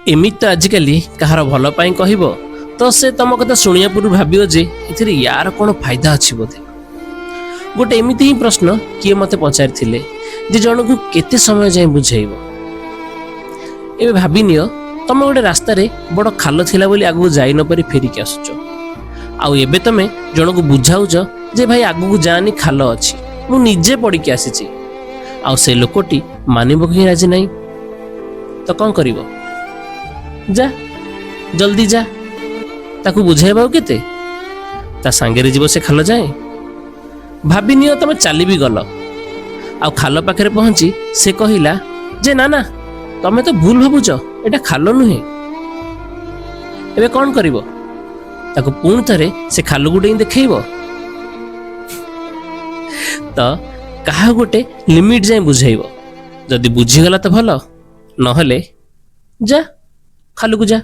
एमित तो आजिकली कहार भल पाई कहब तो से तुम कथा शुणिया पूर्व भाव जे ए यार कौन फायदा अच्छी बोधे। गोटे एमती ही प्रश्न किए मत पचारि जन को केते समय जाए बुझेब। एबे भाभी नियो तुम गोटे रास्ता रे बड़ खाल थिला बोली आगु जाई न परी फेरिक आसुच आउ एबे तमे जन को बुझाउज जे भाई आगु जानी खाल अछि मु निजे पड़ी आसी आउ से लोकटी मानिब कि राजी नहीं तो कौन करिवो। जा जल्दी जा ताकू बुझेबा केते ता सांगे जीव से खाल जाए। भाभी नियो तमे चली भी गल आउ खाल पाखे पहुंची से कहिला जे ना ना तमे तो भूल भावुच एटा खाल नुहे। एबे कौन करिवो ताकू पुणी थरे से खाल गुटे देखैबो तो कहा गोटे लिमिट जाए बुझेब। जदि बुझीगला तो भल नहले जा खालू को जा।